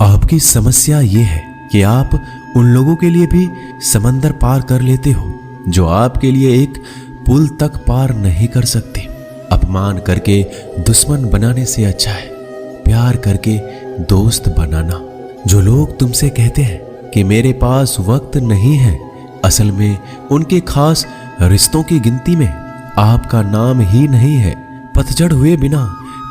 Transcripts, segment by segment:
आपकी समस्या ये है कि आप उन लोगों के लिए भी समंदर पार कर लेते हो जो आपके लिए एक पुल तक पार नहीं कर सकते। अपमान करके दुश्मन बनाने से अच्छा है प्यार करके दोस्त बनाना। जो लोग तुमसे कहते हैं कि मेरे पास वक्त नहीं है, असल में उनके खास रिश्तों की गिनती में आपका नाम ही नहीं है। पतझड़ हुए बिना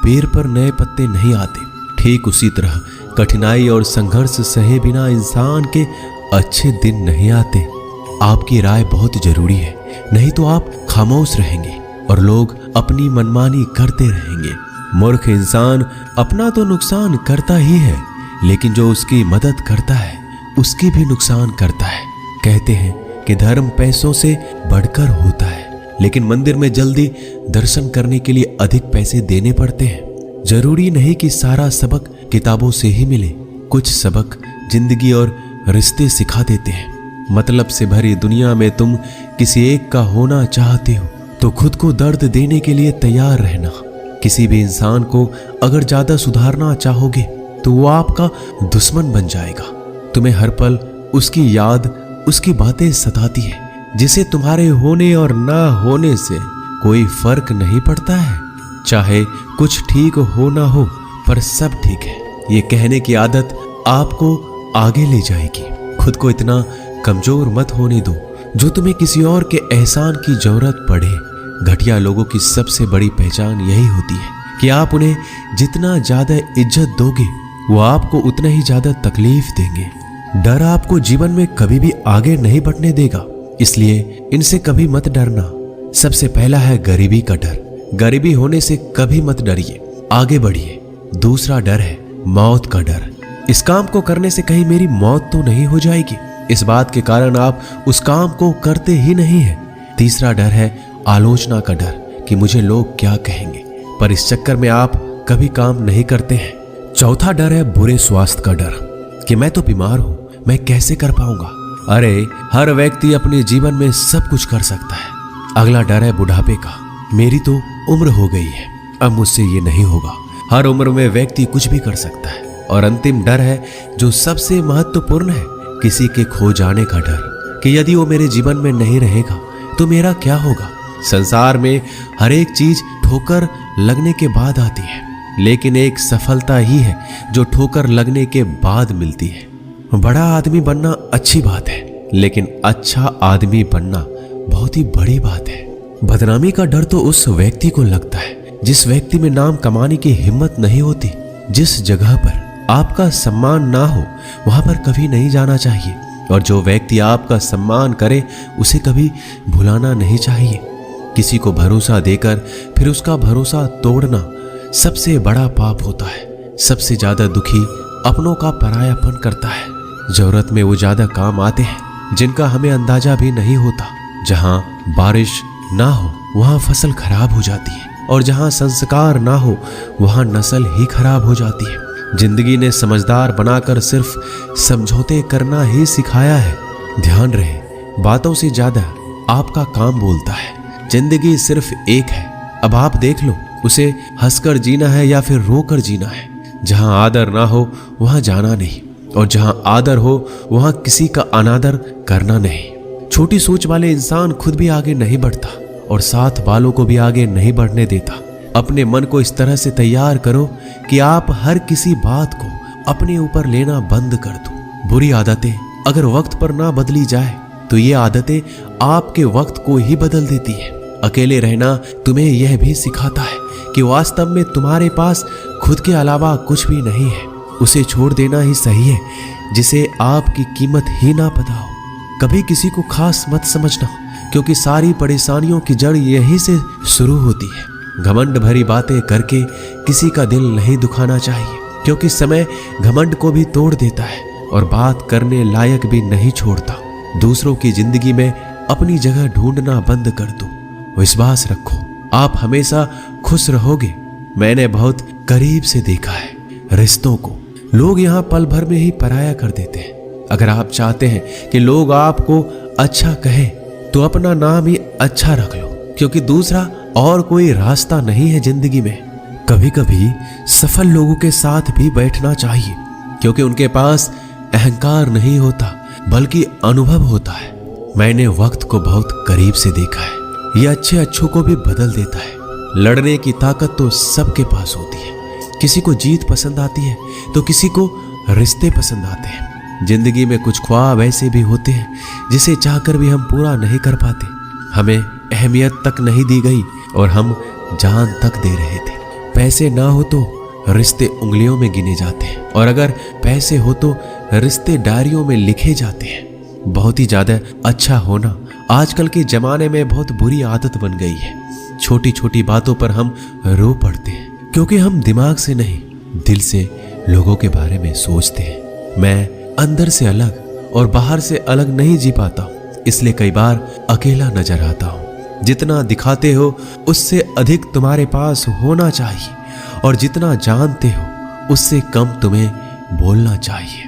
पेड़ पर नए पत्ते नहीं आते। ठीक उसी तरह कठिनाई और संघर्ष सहे बिना इंसान के अच्छे दिन नहीं आते। आपकी राय बहुत जरूरी है, नहीं तो आप खामोश रहेंगे और लोग अपनी मनमानी करते रहेंगे। मूर्ख इंसान अपना तो नुकसान करता ही है, लेकिन जो उसकी मदद करता है उसकी भी नुकसान करता है। कहते हैं कि धर्म पैसों से बढ़कर होता है, लेकिन मंदिर में जल्दी दर्शन करने के लिए अधिक पैसे देने पड़ते हैं। जरूरी नहीं कि सारा सबक किताबों से ही मिले। कुछ सबक जिंदगी और रिश्ते सिखा देते हैं। मतलब से भरी दुनिया में तुम किसी एक का होना चाहते हो तो खुद को दर्द देने के लिए तैयार रहना। किसी भी इंसान को अगर ज्यादा सुधारना चाहोगे तो वो आपका दुश्मन बन जाएगा। तुम्हें हर पल उसकी याद, उसकी बातें सताती है, जिसे तुम्हारे होने और ना होने से कोई फर्क नहीं पड़ता है। चाहे कुछ ठीक हो ना हो, पर सब ठीक है ये कहने की आदत आपको आगे ले जाएगी। खुद को इतना कमजोर मत होने दो जो तुम्हें किसी और के एहसान की जरूरत पड़े। घटिया लोगों की सबसे बड़ी पहचान यही होती है कि आप उन्हें जितना ज्यादा इज्जत दोगे वो आपको उतना ही ज्यादा तकलीफ देंगे। डर आपको जीवन में कभी भी आगे नहीं बढ़ने देगा, इसलिए इनसे कभी मत डरना। सबसे पहला है गरीबी का डर। गरीबी होने से कभी मत डरिए, आगे बढ़िए। दूसरा डर है मौत का डर। इस काम को करने से कहीं मेरी मौत तो नहीं हो जाएगी, इस बात के कारण आप उस काम को करते ही नहीं है। तीसरा डर है आलोचना का डर कि मुझे लोग क्या कहेंगे, पर इस चक्कर में आप कभी काम नहीं करते हैं। चौथा डर है बुरे स्वास्थ्य का डर कि मैं तो बीमार हूं, मैं कैसे कर पाऊंगा। अरे हर व्यक्ति अपने जीवन में सब कुछ कर सकता है। अगला डर है बुढ़ापे का। मेरी तो उम्र हो गई है, अब मुझसे ये नहीं होगा। हर उम्र में व्यक्ति कुछ भी कर सकता है। और अंतिम डर है जो सबसे महत्वपूर्ण है, किसी के खो जाने का डर कि यदि वो मेरे जीवन में नहीं रहेगा तो मेरा क्या होगा। संसार में हर एक चीज ठोकर लगने के बाद आती है, लेकिन एक सफलता ही है जो ठोकर लगने के बाद मिलती है। बड़ा आदमी बनना अच्छी बात है, लेकिन अच्छा आदमी बनना बहुत ही बड़ी बात है। बदनामी का डर तो उस व्यक्ति को लगता है जिस व्यक्ति में नाम कमाने की हिम्मत नहीं होती। जिस जगह पर आपका सम्मान ना हो वहां पर कभी नहीं जाना चाहिए, और जो व्यक्ति आपका सम्मान करे उसे कभी भुलाना नहीं चाहिए। किसी को भरोसा देकर फिर उसका भरोसा तोड़ना सबसे बड़ा पाप होता है। सबसे ज्यादा दुखी अपनों का परायापन करता है। जरूरत में वो ज्यादा काम आते हैं जिनका हमें अंदाजा भी नहीं होता। जहां बारिश ना हो वहां फसल खराब हो जाती है, और जहां संस्कार ना हो वहां नस्ल ही खराब हो जाती है। जिंदगी ने समझदार बनाकर सिर्फ समझौते करना ही सिखाया है। ध्यान रहे, बातों से ज्यादा आपका काम बोलता है। जिंदगी सिर्फ एक है, अब आप देख लो उसे हंसकर जीना है या फिर रोकर जीना है। जहां आदर ना हो वहां जाना नहीं, और जहां आदर हो वहां किसी का अनादर करना नहीं। छोटी सोच वाले इंसान खुद भी आगे नहीं बढ़ता और साथ वालों को भी आगे नहीं बढ़ने देता। अपने मन को इस तरह से तैयार करो कि आप हर किसी बात को अपने ऊपर लेना बंद कर दो। बुरी आदतें अगर वक्त पर ना बदली जाए तो ये आदतें आपके वक्त को ही बदल देती है। अकेले रहना तुम्हें यह भी सिखाता है कि वास्तव में तुम्हारे पास खुद के अलावा कुछ भी नहीं है। उसे छोड़ देना ही सही है जिसे आपकी कीमत ही ना पता हो। कभी किसी को खास मत समझना, क्योंकि सारी परेशानियों की जड़ यहीं से शुरू होती है। घमंड भरी बातें करके किसी का दिल नहीं दुखाना चाहिए, क्योंकि समय घमंड को भी तोड़ देता है और बात करने लायक भी नहीं छोड़ता। दूसरों की जिंदगी में अपनी जगह ढूंढना बंद कर दो। विश्वास रखो, आप हमेशा खुश रहोगे। मैंने बहुत करीब से देखा है रिश्तों को। लोग यहाँ पल भर में ही पराया कर देते हैं। अगर आप चाहते हैं कि लोग आपको अच्छा कहें तो अपना नाम ही अच्छा रख लो, क्योंकि दूसरा और कोई रास्ता नहीं है जिंदगी में। कभी कभी सफल लोगों के साथ भी बैठना चाहिए, क्योंकि उनके पास अहंकार नहीं होता बल्कि अनुभव होता है। मैंने वक्त को बहुत करीब से देखा है। यह अच्छों को भी बदल देता है। लड़ने की ताकत तो सबके पास होती है। किसी को जीत पसंद आती है तो किसी को रिश्ते पसंद आते हैं। जिंदगी में कुछ ख्वाब ऐसे भी होते हैं जिसे चाहकर भी हम पूरा नहीं कर पाते। हमें अहमियत तक नहीं दी गई और हम जान तक दे रहे थे। पैसे ना हो तो रिश्ते उंगलियों में गिने जाते हैं और अगर पैसे हो तो रिश्ते डायरियों में लिखे जाते हैं। बहुत ही ज्यादा अच्छा होना आजकल के जमाने में बहुत बुरी आदत बन गई है। छोटी छोटी बातों पर हम रो पड़ते हैं क्योंकि हम दिमाग से नहीं दिल से लोगों के बारे में सोचते हैं। मैं अंदर से अलग और बाहर से अलग नहीं जी पाता हूं, इसलिए कई बार अकेला नजर आता हूं। जितना दिखाते हो उससे अधिक तुम्हारे पास होना चाहिए और जितना जानते हो उससे कम तुम्हें बोलना चाहिए।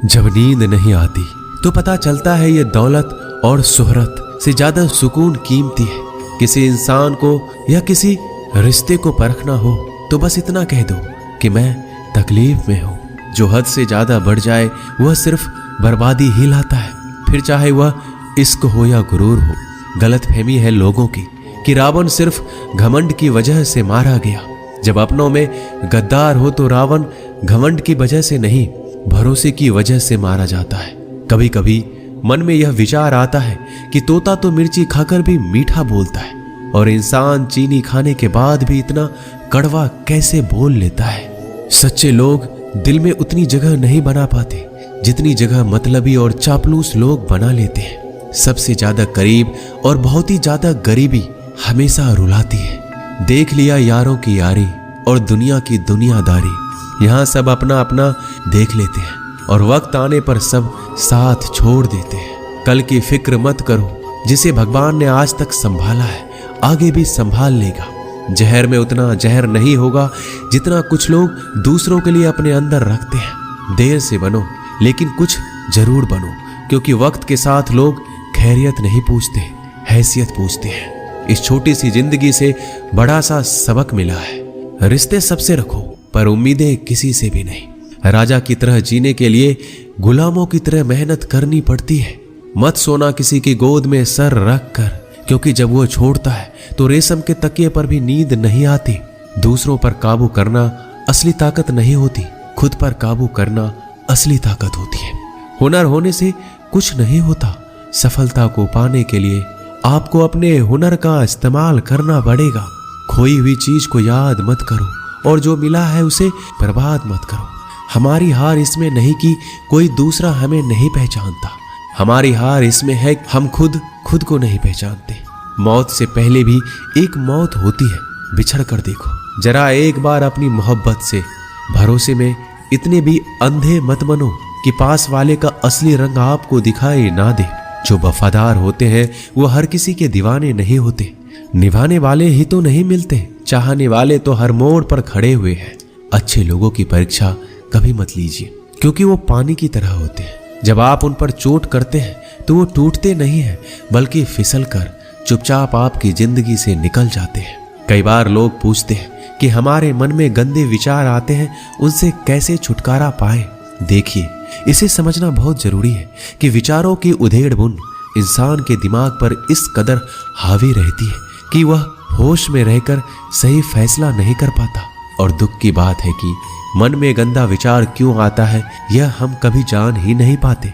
जब नींद नहीं आती तो पता चलता है ये दौलत और शोहरत से ज्यादा सुकून कीमती है। किसी इंसान को या किसी रिश्ते को परखना हो तो बस इतना कह दो कि मैं तकलीफ में हूं। जो हद से ज्यादा बढ़ जाए वह सिर्फ बर्बादी ही लाता है, फिर चाहे वह इश्क हो या गुरूर हो। गलतफहमी है लोगों की कि रावण सिर्फ घमंड की वजह से मारा गया। जब अपनों में गद्दार हो तो रावण घमंड की वजह से नहीं, भरोसे की वजह से मारा जाता है। कभी कभी मन में यह विचार आता है कि तोता तो मिर्ची खाकर भी मीठा बोलता है और इंसान चीनी खाने के बाद भी इतना कड़वा कैसे बोल लेता है। सच्चे लोग दिल में उतनी जगह नहीं बना पाते जितनी जगह मतलबी और चापलूस लोग बना लेते हैं। सबसे ज्यादा करीब और बहुत ही ज्यादा गरीबी हमेशा रुलाती है। देख लिया यारों की यारी और दुनिया की दुनियादारी। यहाँ सब अपना अपना देख लेते हैं और वक्त आने पर सब साथ छोड़ देते हैं। कल की फिक्र मत करो, जिसे भगवान ने आज तक संभाला है आगे भी संभाल लेगा। जहर में उतना जहर नहीं होगा जितना कुछ लोग दूसरों के लिए अपने अंदर रखते हैं। देर से बनो लेकिन कुछ जरूर बनो, क्योंकि वक्त के साथ लोग खैरियत नहीं पूछते, हैसियत पूछते हैं। इस छोटी सी जिंदगी से बड़ा सा सबक मिला है। रिश्ते सबसे रखो पर उम्मीदें किसी से भी नहीं। राजा की तरह जीने के लिए गुलामों की तरह मेहनत करनी पड़ती है। मत सोना किसी की गोद में सर रख कर, क्योंकि जब वो छोड़ता है तो रेशम के तकिए पर भी नींद नहीं आती। दूसरों पर काबू करना असली ताकत नहीं होती, खुद पर काबू करना असली ताकत होती है। हुनर होने से कुछ नहीं होता। सफलता को पाने के लिए आपको अपने हुनर का इस्तेमाल करना पड़ेगा। खोई हुई चीज को याद मत करो और जो मिला है उसे बर्बाद मत करो। हमारी हार इसमें नहीं कि कोई दूसरा हमें नहीं पहचानता, हमारी हार इसमें है हम खुद को नहीं पहचानते। मौत से पहले भी एक मौत होती है, बिछड़ कर देखो। जरा एक बार अपनी मोहब्बत से भरोसे में इतने भी अंधे मत बनो कि पास वाले का असली रंग आपको दिखाई ना दे। जो वफादार होते हैं वो हर किसी के दीवाने नहीं होते। निभाने वाले ही तो नहीं मिलते, चाहने वाले तो हर मोड़ पर खड़े हुए हैं। अच्छे लोगों की परीक्षा कभी मत लीजिए, क्योंकि वो पानी की तरह होते हैं। जब आप उन पर चोट करते हैं तो वो टूटते नहीं हैं, बल्कि फिसल कर चुपचाप आपकी जिंदगी से निकल जाते हैं। कई बार लोग पूछते हैं कि हमारे मन में गंदे विचार आते हैं, उनसे कैसे छुटकारा पाए। देखिए, इसे समझना बहुत जरूरी है कि विचारों की उधेड़ बुन इंसान के दिमाग पर इस कदर हावी रहती है कि वह होश में रहकर सही फैसला नहीं कर पाता। और दुख की बात है कि मन में गंदा विचार क्यों आता है यह हम कभी जान ही नहीं पाते।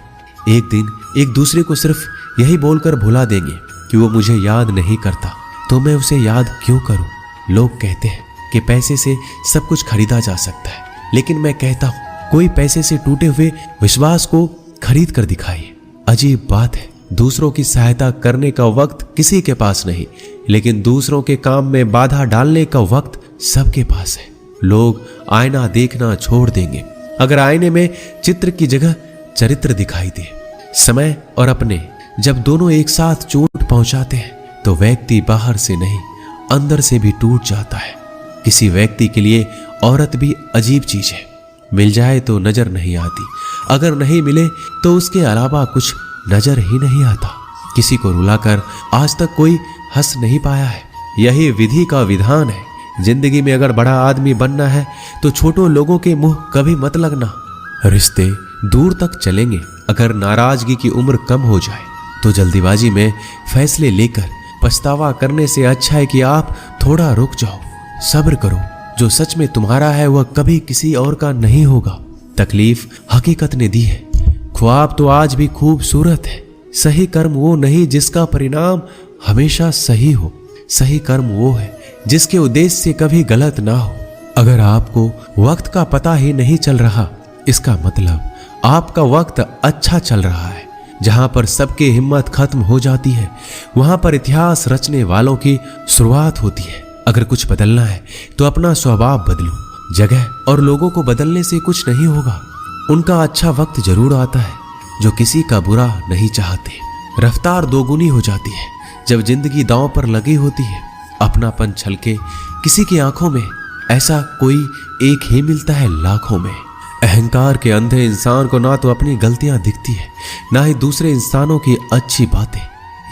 एक दिन एक दूसरे को सिर्फ यही बोलकर भुला देंगे कि वो मुझे याद नहीं करता, तो मैं उसे याद क्यों करूं। लोग कहते हैं कि पैसे से सब कुछ खरीदा जा सकता है, लेकिन मैं कहता हूं कोई पैसे से टूटे हुए विश्वास को खरीद कर दिखाइए। अजीब बात है, दूसरों की सहायता करने का वक्त किसी के पास नहीं, लेकिन दूसरों के काम में बाधा डालने का वक्त सबके पास है। लोग आईना देखना छोड़ देंगे अगर आईने में चित्र की जगह चरित्र दिखाई दे। समय और अपने जब दोनों एक साथ चोट पहुंचाते हैं तो व्यक्ति बाहर से नहीं अंदर से भी टूट जाता है। किसी व्यक्ति के लिए औरत भी अजीब चीज है। मिल जाए तो नजर नहीं आती, अगर नहीं मिले तो उसके अलावा कुछ नजर ही नहीं आता। किसी को रुलाकर आज तक कोई हंस नहीं पाया है। यही विधि का विधान है। जिंदगी में अगर बड़ा आदमी बनना है तो छोटों लोगों के मुंह कभी मत लगना। रिश्ते दूर तक चलेंगे। अगर नाराजगी की उम्र कम हो जाए तो जल्दीबाजी में फैसले लेकर पछतावा करने से अच्छा है कि आप थोड़ा रुक जाओ, सब्र करो। जो सच में तुम्हारा है वह कभी किसी और का नहीं होगा। तकलीफ हकीकत ने दी है, ख्वाब तो आज भी खूबसूरत है। सही कर्म वो नहीं जिसका परिणाम हमेशा सही हो, सही कर्म वो है जिसके उद्देश्य से कभी गलत ना हो। अगर आपको वक्त का पता ही नहीं चल रहा, इसका मतलब आपका वक्त अच्छा चल रहा है। जहां पर सबकी हिम्मत खत्म हो जाती है वहां पर इतिहास रचने वालों की शुरुआत होती है। अगर कुछ बदलना है तो अपना स्वभाव बदलो। जगह और लोगों को बदलने से कुछ नहीं होगा। उनका अच्छा वक्त जरूर आता है जो किसी का बुरा नहीं चाहते। रफ्तार दोगुनी हो जाती है जब जिंदगी दांव पर लगी होती है। अपनापन छलके किसी की आंखों में, ऐसा कोई एक ही मिलता है लाखों में। अहंकार के अंधे इंसान को ना तो अपनी गलतियां दिखती है ना ही दूसरे इंसानों की अच्छी बातें।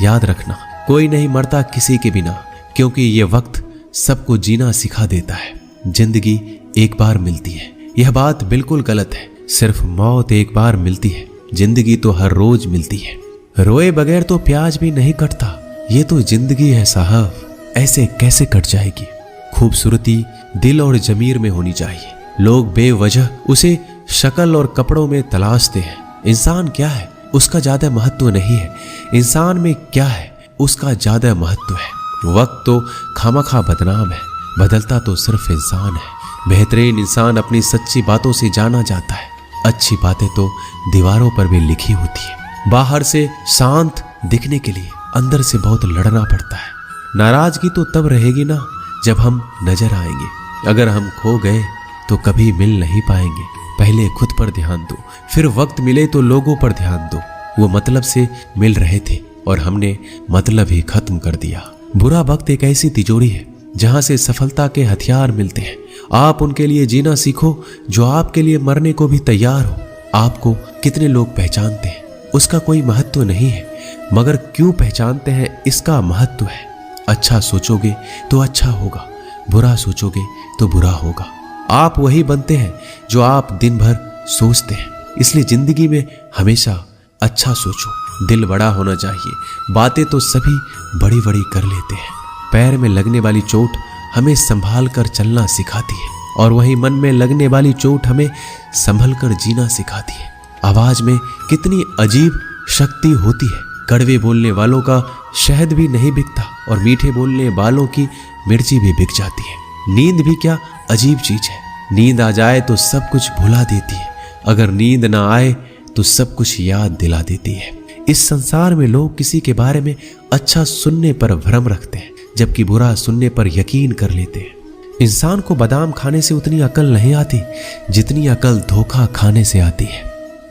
याद रखना, कोई नहीं मरता किसी के बिना, क्योंकि ये वक्त सबको जीना सिखा देता है। जिंदगी एक बार मिलती है, यह बात बिल्कुल गलत है। सिर्फ मौत एक बार मिलती है, जिंदगी तो हर रोज मिलती है। रोए बगैर तो प्याज भी नहीं कटता, ये तो जिंदगी है साहब, ऐसे कैसे कट जाएगी। खूबसूरती दिल और जमीर में होनी चाहिए। लोग बेवजह उसे शक्ल और कपड़ों में तलाशते हैं। इंसान क्या है उसका ज्यादा महत्व नहीं है, इंसान में क्या है उसका ज्यादा महत्व है। वक्त तो खामखा बदनाम है, बदलता तो सिर्फ इंसान है। बेहतरीन इंसान अपनी सच्ची बातों से जाना जाता है। अच्छी बातें तो दीवारों पर भी लिखी होती है। बाहर से शांत दिखने के लिए अंदर से बहुत लड़ना पड़ता है। नाराजगी तो तब रहेगी ना जब हम नजर आएंगे। अगर हम खो गए तो कभी मिल नहीं पाएंगे। पहले खुद पर ध्यान दो, फिर वक्त मिले तो लोगों पर ध्यान दो। वो मतलब से मिल रहे थे और हमने मतलब ही खत्म कर दिया। बुरा वक्त एक ऐसी तिजोरी है जहां से सफलता के हथियार मिलते हैं। आप उनके लिए जीना सीखो जो आपके लिए मरने को भी तैयार हो। आपको कितने लोग पहचानते हैं उसका कोई महत्व नहीं है, मगर क्यों पहचानते हैं इसका महत्व है। अच्छा सोचोगे तो अच्छा होगा, बुरा सोचोगे तो बुरा होगा। आप वही बनते हैं जो आप दिन भर सोचते हैं। इसलिए जिंदगी में हमेशा अच्छा सोचो। दिल बड़ा होना चाहिए। बातें तो सभी बड़ी बड़ी कर लेते हैं। पैर में लगने वाली चोट हमें संभाल कर चलना सिखाती है और वहीं मन में लगने वाली चोट हमें संभल कर जीना सिखाती है। आवाज में कितनी अजीब शक्ति होती है। कड़वे बोलने वालों का शहद भी नहीं बिकता और मीठे बोलने वालों की मिर्ची भी बिक जाती है। नींद भी क्या अजीब चीज है। नींद आ जाए तो सब कुछ भुला देती है, अगर नींद ना आए तो सब कुछ याद दिला देती है। इस संसार में लोग किसी के बारे में अच्छा सुनने पर भ्रम रखते हैं, जबकि बुरा सुनने पर यकीन कर लेते हैं। इंसान को बादाम खाने से उतनी अकल नहीं आती जितनी अकल धोखा खाने से आती है।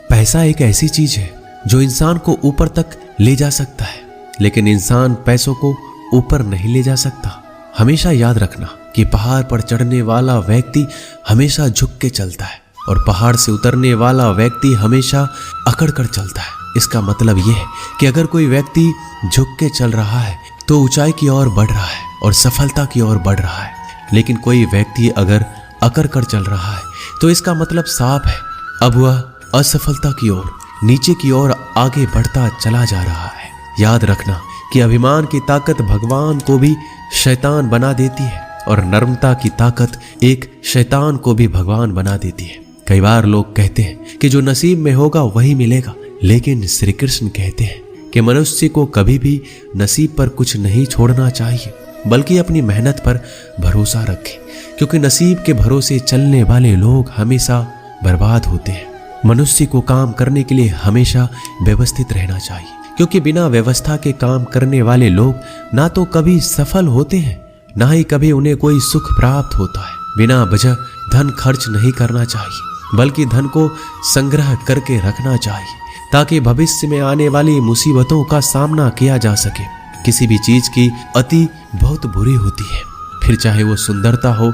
पैसा एक ऐसी चीज है जो इंसान को ऊपर तक ले जा सकता है, लेकिन इंसान पैसों को ऊपर नहीं ले जा सकता। हमेशा याद रखना कि पहाड़ पर चढ़ने वाला व्यक्ति हमेशा झुक के चलता है और पहाड़ से उतरने वाला व्यक्ति हमेशा अकड़ कर चलता है। इसका मतलब यह है कि अगर कोई व्यक्ति झुक के चल रहा है तो ऊंचाई की ओर बढ़ रहा है और सफलता की ओर बढ़ रहा है, लेकिन कोई व्यक्ति अगर अकड़ कर चल रहा है तो इसका मतलब साफ है, अब वह असफलता की ओर, नीचे की ओर आगे बढ़ता चला जा रहा है। याद रखना कि अभिमान की ताकत भगवान को भी शैतान बना देती है और नर्मता की ताकत एक शैतान को भी भगवान बना देती है। कई बार लोग कहते हैं कि जो नसीब में होगा वही मिलेगा, लेकिन श्री कृष्ण कहते हैं कि मनुष्य को कभी भी नसीब पर कुछ नहीं छोड़ना चाहिए, बल्कि अपनी मेहनत पर भरोसा रखे, क्योंकि नसीब के भरोसे चलने वाले लोग हमेशा बर्बाद होते हैं। मनुष्य को काम करने के लिए हमेशा व्यवस्थित रहना चाहिए, क्योंकि बिना व्यवस्था के काम करने वाले लोग ना तो कभी सफल होते हैं, ना ही कभी उन्हें कोई सुख प्राप्त होता है। बिना वजह धन खर्च नहीं करना चाहिए, बल्कि धन को संग्रह करके रखना चाहिए, ताकि भविष्य में आने वाली मुसीबतों का सामना किया जा सके। किसी भी चीज की अति बहुत बुरी होती है, फिर चाहे वो सुंदरता हो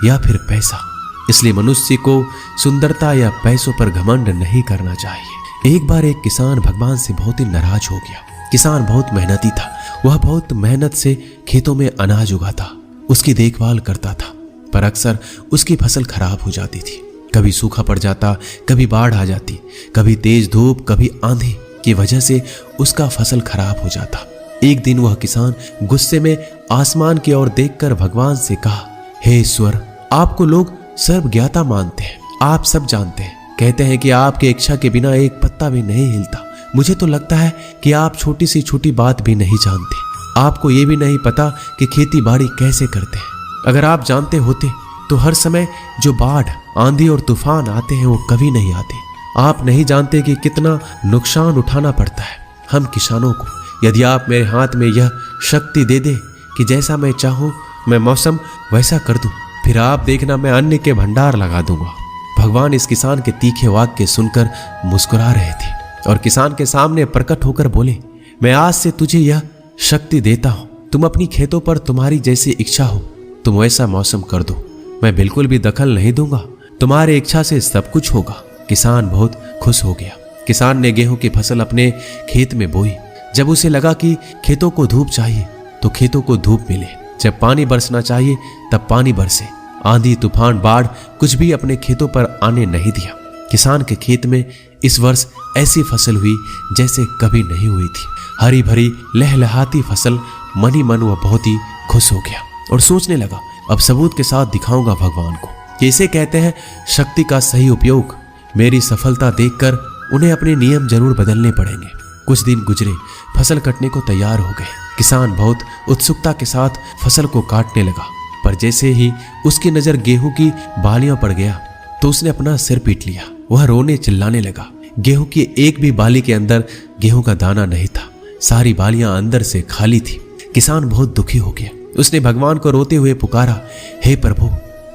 या फिर पैसा। इसलिए मनुष्य को सुंदरता या पैसों पर घमंड नहीं करना चाहिए। एक बार एक किसान भगवान से बहुत ही नाराज हो गया। किसान बहुत मेहनती था, वह बहुत मेहनत से खेतों में अनाज उगाता, उसकी देखभाल करता था, पर अक्सर उसकी फसल खराब हो जाती थी। कभी सूखा पड़ जाता, कभी बाढ़ आ जाती, कभी तेज धूप, कभी आंधी की वजह से उसका फसल खराब हो जाता। एक दिन वह किसान गुस्से में आसमान की ओर देखकर भगवान से कहा, हे ईश्वर, आपको लोग सर्वज्ञाता मानते हैं, आप सब जानते हैं, कहते हैं कि आपकी इच्छा के बिना एक पत्ता भी नहीं हिलता। मुझे तो लगता है कि आप छोटी सी छोटी बात भी नहीं जानते। आपको ये भी नहीं पता कि खेती बाड़ी कैसे करते हैं। अगर आप जानते होते तो हर समय जो बाढ़, आंधी और तूफान आते हैं वो कभी नहीं आते। आप नहीं जानते कि कितना नुकसान उठाना पड़ता है हम किसानों को। यदि आप मेरे हाथ में यह शक्ति दे दे कि जैसा मैं चाहूं मैं मौसम वैसा कर दूं, फिर आप देखना मैं अन्न के भंडार लगा दूंगा। भगवान इस किसान के तीखे वाक्य सुनकर मुस्कुरा रहे थे और किसान के सामने प्रकट होकर बोले, मैं आज से तुझे यह शक्ति देता हूं। तुम अपनी खेतों पर तुम्हारी जैसी इच्छा हो तुम वैसा मौसम कर दो। मैं बिल्कुल भी दखल नहीं दूंगा, तुम्हारी इच्छा से सब कुछ होगा। किसान बहुत खुश हो गया। किसान ने गेहूं की फसल अपने खेत में बोई। जब उसे लगा कि खेतों को धूप चाहिए तो खेतों को धूप मिले, जब पानी बरसना चाहिए तब पानी बरसे। आंधी, तूफान, बाढ़ कुछ भी अपने खेतों पर आने नहीं दिया। किसान के खेत में इस वर्ष ऐसी फसल हुई जैसे कभी नहीं हुई थी। हरी भरी लहलहाती फसल। मन ही मन वह बहुत ही खुश हो गया और सोचने लगा, अब सबूत के साथ दिखाऊंगा भगवान को कि इसे कहते हैं शक्ति का सही उपयोग। मेरी सफलता देखकर उन्हें अपने नियम जरूर बदलने पड़ेंगे। कुछ दिन गुजरे, फसल कटने को तैयार हो गए। किसान बहुत उत्सुकता के साथ फसल को काटने लगा, पर जैसे ही उसकी नजर गेहूं की बालियों पर गया तो उसने अपना सिर पीट लिया। वह रोने चिल्लाने लगा। गेहूं की एक भी बाली के अंदर गेहूं का दाना नहीं था। सारी बालियां अंदर से खाली थी। किसान बहुत दुखी हो गया। उसने भगवान को रोते हुए पुकारा, हे प्रभु,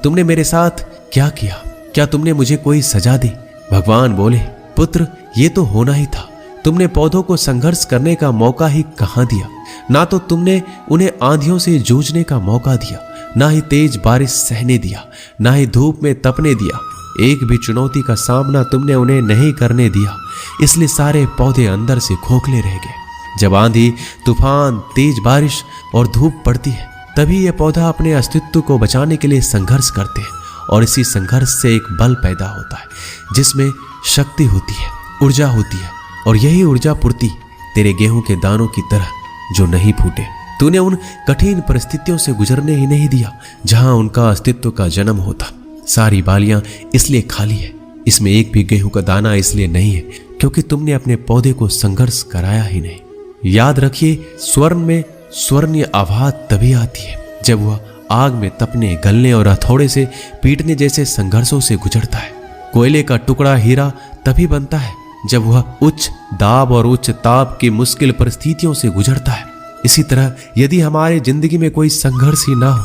तुमने मेरे साथ क्या किया? क्या तुमने मुझे कोई सजा दी? भगवान बोले, पुत्र, ये तो होना ही था। तुमने पौधों को संघर्ष करने का मौका ही कहां दिया। ना तो तुमने उन्हें आंधियों से जूझने का मौका दिया, ना ही तेज बारिश सहने दिया, ना ही धूप में तपने दिया। एक भी चुनौती का सामना तुमने उन्हें नहीं करने दिया। इसलिए सारे पौधे अंदर से खोखले रह गए। जब आंधी, तूफान, तेज बारिश और धूप पड़ती है तभी यह पौधा अपने अस्तित्व को बचाने के लिए संघर्ष करते हैं और इसी संघर्ष से एक बल पैदा होता है जिसमें शक्ति होती है, ऊर्जा होती है। और यही ऊर्जा पूर्ति तेरे गेहूं के दानों की तरह जो नहीं फूटे। तूने उन कठिन परिस्थितियों से गुजरने ही नहीं दिया जहां उनका अस्तित्व का जन्म होता। सारी बालियां इसलिए खाली है, इसमें एक भी गेहूं का दाना इसलिए नहीं है क्योंकि तुमने अपने पौधे को संघर्ष कराया ही नहीं। याद रखिए, स्वर्ण में स्वर्णीय आवाज तभी आती है जब वह आग में तपने, गलने और हथौड़े से पीटने जैसे संघर्षों से गुजरता है। कोयले का टुकड़ा हीरा तभी बनता है जब वह उच्च दाब और उच्च ताप की मुश्किल परिस्थितियों से गुजरता है। इसी तरह यदि हमारी जिंदगी में कोई संघर्ष ही ना हो,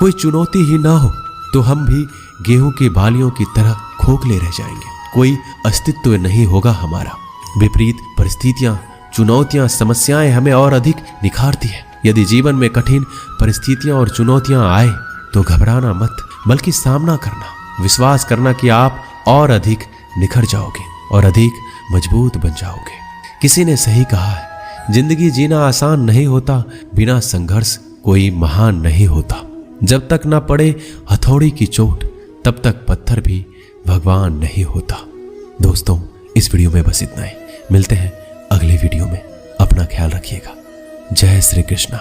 कोई चुनौती ही ना हो, तो हम भी गेहूं की बालियों की तरह खोखले रह जाएंगे। कोई अस्तित्व नहीं होगा हमारा। विपरीत परिस्थितियां, चुनौतियां, समस्याएं हमें और अधिक निखारती है। यदि जीवन में कठिन परिस्थितियां और चुनौतियां आए तो घबराना मत, बल्कि सामना करना, विश्वास करना कि आप और अधिक निखर जाओगे और अधिक मजबूत बन जाओगे। किसी ने सही कहा है, जिंदगी जीना आसान नहीं होता, बिना संघर्ष कोई महान नहीं होता। जब तक ना पड़े हथौड़ी की चोट तब तक पत्थर भी भगवान नहीं होता। दोस्तों, इस वीडियो में बस इतना ही। मिलते हैं अगले वीडियो में। अपना ख्याल रखिएगा। जय श्री कृष्णा।